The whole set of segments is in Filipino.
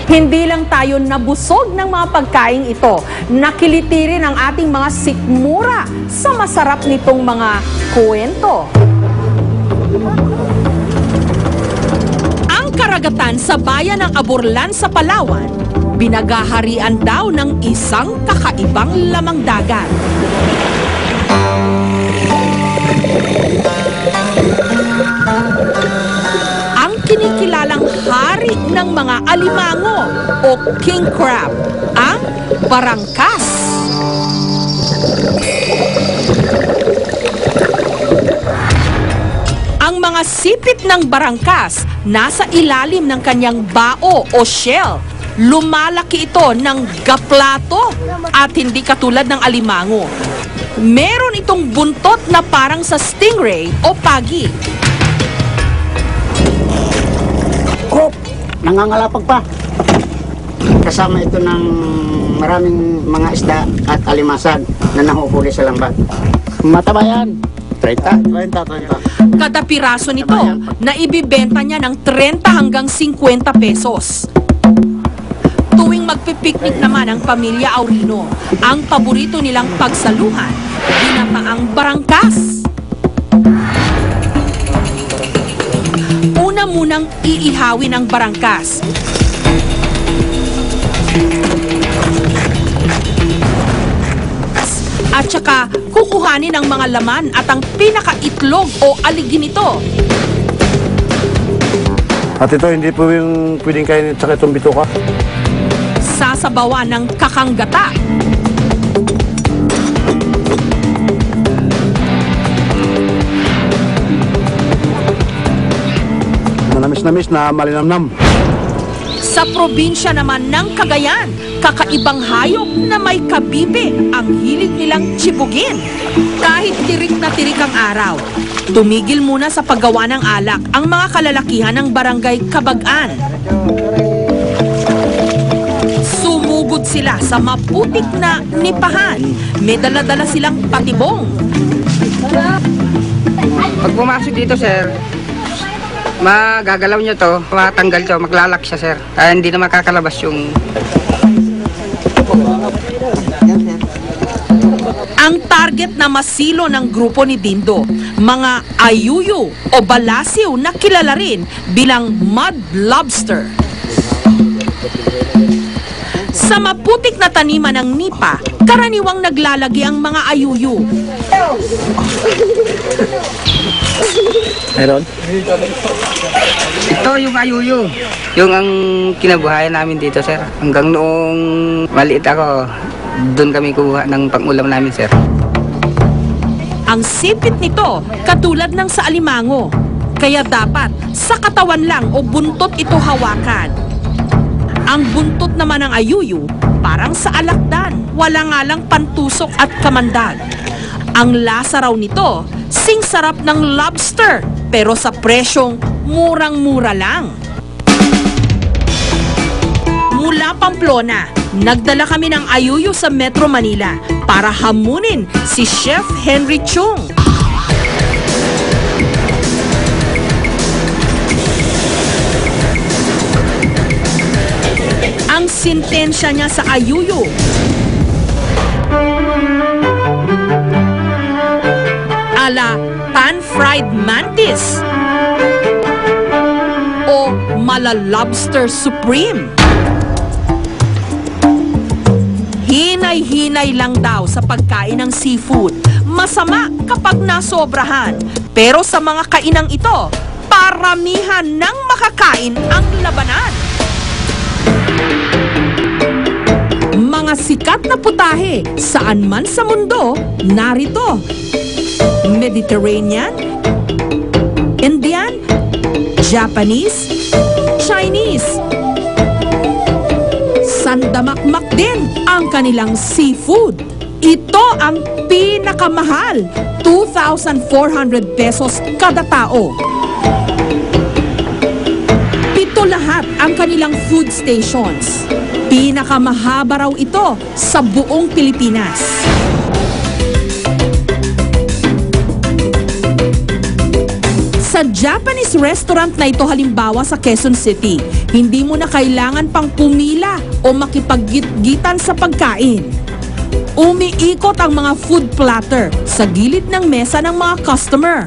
Hindi lang tayo nabusog ng mga pagkain ito, nakiliti rin ang ating mga sikmura sa masarap nitong mga kwento. Ang karagatan sa bayan ng Aborlan sa Palawan, binagaharian daw ng isang kakaibang lamang dagat. Kinikilalang hari ng mga alimango o king crab, ang barangkas. Ang mga sipit ng barangkas nasa ilalim ng kanyang bao o shell. Lumalaki ito ng gaplato at hindi katulad ng alimango. Meron itong buntot na parang sa stingray o pagi. Nangangalapag pa. Kasama ito ng maraming mga isda at alimasag na nahuhuli sa lambat. Mataba yan. 30. Kada piraso nito na ibibenta niya ng 30 hanggang 50 pesos. Tuwing magpipiknik naman ang pamilya Aurino, ang paborito nilang pagsaluhan, ginataang barangkas. Una munang iihawin ang barangkas. At saka kukuhanin ang mga laman at ang pinakaitlog o aligin nito. At ito hindi po yung pwedeng kainin at saka itong bituka. Sasabawan ng kakanggata. Manamis-namis na malinamnam. Sa probinsya naman ng Cagayan, kakaibang hayop na may kabibe ang hilig nilang tsibugin. Kahit tirik na tirik ang araw, tumigil muna sa paggawa ng alak ang mga kalalakihan ng barangay Kabagan. Sumugod sila sa maputik na nipahan. May dala-dala silang patibong. Pag pumasok dito, sir, magagalaw nyo to, matanggal to, maglalak siya, sir. Hindi na makakalabas yung... Ang target na masilo ng grupo ni Dindo, mga ayuyo o balasiw na kilala rin bilang mud lobster. Sa maputik na taniman ng nipa, karaniwang naglalagi ang mga ayuyo. Meron? Ito yung ayuyo. Yung ang kinabuhayan namin dito, sir. Hanggang noong maliit ako, doon kami kuha ng pang-ulam namin, sir. Ang sipit nito, katulad ng sa alimango. Kaya dapat sa katawan lang o buntot ito hawakan. Ang buntot naman ng ayuyo, parang sa alakdan. Wala nga lang pantusok at kamandag. Ang lasa raw nito, sing sarap ng lobster, pero sa presyong murang-mura lang. Mula Pamplona, nagdala kami ng ayuyo sa Metro Manila para hamunin si Chef Henry Chung. Ang sintensya niya sa ayuyo, ala pan-fried mantis o mala-lobster supreme. Hinay-hinay lang daw sa pagkain ng seafood. Masama kapag nasobrahan. Pero sa mga kainang ito, paramihan ng makakain ang labanan. Mga sikat na putahe saan man sa mundo, narito. Mediterranean, Indian, Japanese, Chinese. Sandamakmak din ang kanilang seafood. Ito ang pinakamahal, 2,400 pesos kada tao. Pito lahat ang kanilang food stations. Pinakamahaba raw ito sa buong Pilipinas. Sa Japanese restaurant na ito halimbawa sa Quezon City, hindi mo na kailangan pang pumila o makipaggitan sa pagkain. Umiikot ang mga food platter sa gilid ng mesa ng mga customer.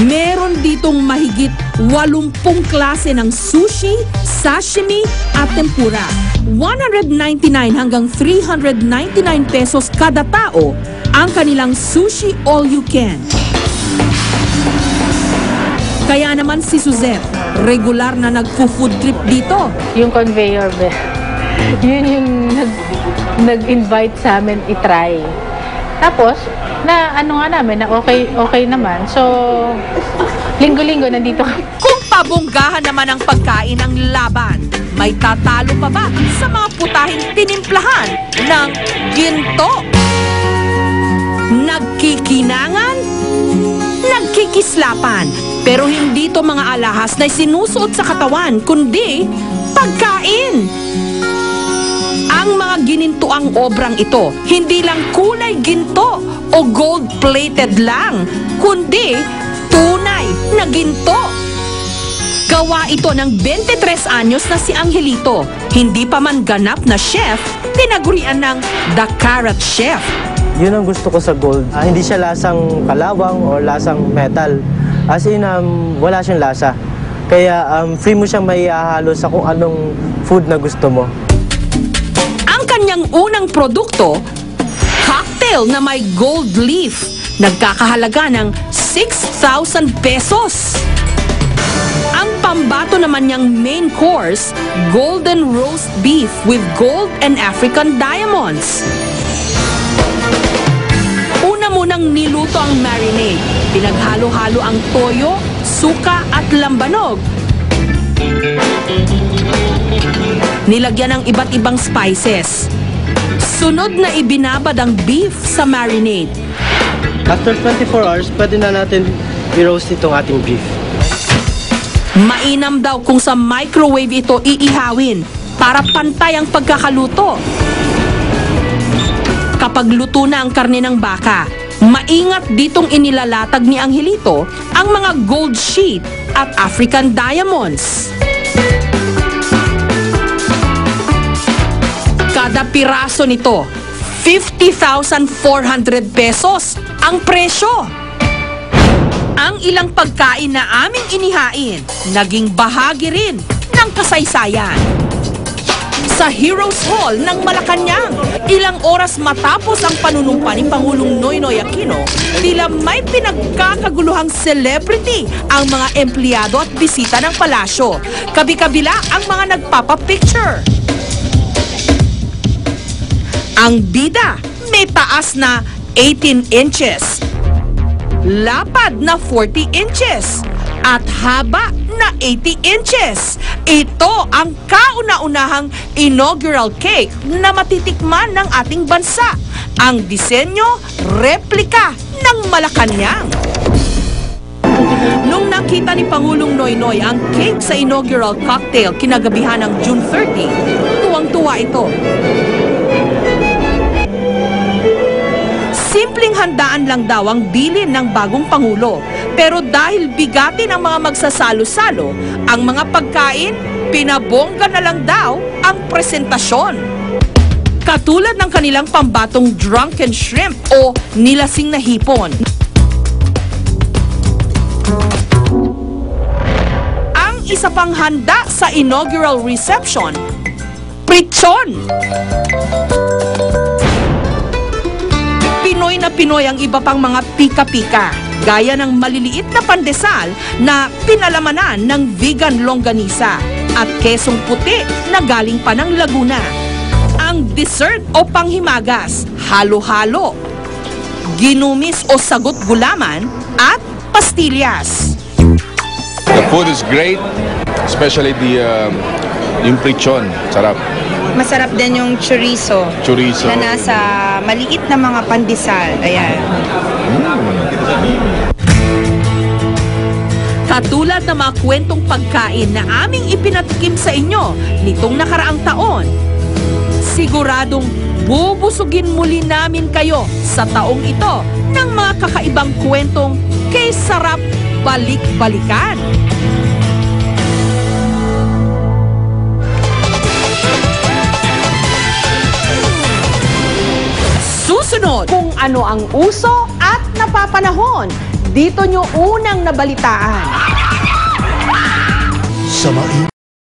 Meron ditong mahigit 80 klase ng sushi, sashimi at tempura. 199 hanggang 399 pesos kada tao ang kanilang sushi all you can. Kaya naman si Suzette, regular na nagpo-food trip dito. Yung conveyor belt, yun yung nag-invite sa amin i-try. Tapos, na ano nga namin, na okay naman. So, linggo-linggo nandito kami. Kung pabonggahan naman ang pagkain ng laban, may tatalo pa ba sa mga putahing tinimplahan ng ginto? Nagkikinangan? Nagkikislapan. Pero hindi to mga alahas na sinusuot sa katawan, kundi pagkain. Ang mga ginintuang obrang ito, hindi lang kulay ginto o gold-plated lang, kundi tunay na ginto. Gawa ito ng 23 anyos na si Angelito. Hindi pa man ganap na chef, tinagurian ng The Carrot Chef. Yun ang gusto ko sa gold. Hindi siya lasang kalawang o lasang metal. As in, wala siyang lasa. Kaya free mo siyang maihahalo sa kung anong food na gusto mo. Ang kanyang unang produkto, cocktail na may gold leaf, nagkakahalaga ng 6,000 pesos. Ang pambato naman niyang main course, golden roast beef with gold and African diamonds. Una munang niluto ang marinade. Pinaghalo-halo ang toyo, suka at lambanog. Nilagyan ng iba't ibang spices. Sunod na ibinabad ang beef sa marinade. After 24 hours, pwede na natin i-roast itong ating beef. Mainam daw kung sa microwave ito iihawin para pantay ang pagkakaluto. Kapag luto na ang karne ng baka, maingat ditong inilalatag ni Angelito ang mga gold sheet at African diamonds. Kada piraso nito, 50,400 pesos ang presyo. Ang ilang pagkain na aming inihain, naging bahagi rin ng kasaysayan. Sa Heroes Hall ng Malacanang, ilang oras matapos ang panunumpa ni Pangulong Noynoy Aquino, tila may pinagkakaguluhang celebrity ang mga empleyado at bisita ng palasyo. Kabi-kabila ang mga nagpapapicture. Ang bida may taas na 18 inches, lapad na 40 inches, at haba na 80 inches. Ito ang kauna-unahang inaugural cake na matitikman ng ating bansa. Ang disenyo, replika ng Malacanang. Nung nakita ni Pangulong Noynoy ang cake sa inaugural cocktail kinagabihan ng June 30, tuwang-tuwa ito. Simpleng handaan lang daw ang bilin ng bagong Pangulo. Pero dahil bigatin ang mga magsasalo-salo, ang mga pagkain, pinabongga na lang daw ang presentasyon. Katulad ng kanilang pambatong drunken shrimp o nilasing na hipon. Ang isa pang handa sa inaugural reception, prichon. Pinoy na Pinoy ang iba pang mga pika-pika, gaya ng maliliit na pandesal na pinalamanan ng vegan longganisa at kesong puti na galing pa ng Laguna. Ang dessert o panghimagas, halo-halo, ginumis o sagot gulaman at pastillas. The food is great, especially yung prichon, sarap. Masarap din yung chorizo. Chorizo. Na nasa maliit na mga pandesal. Ayan. Katulad ng mga kwentong pagkain na aming ipinatikim sa inyo nitong nakaraang taon, siguradong bubusugin muli namin kayo sa taong ito ng mga kakaibang kwentong kay sarap balik-balikan. Susunod, kung ano ang uso at napapanahon, dito nyo unang nabalitaan. Samain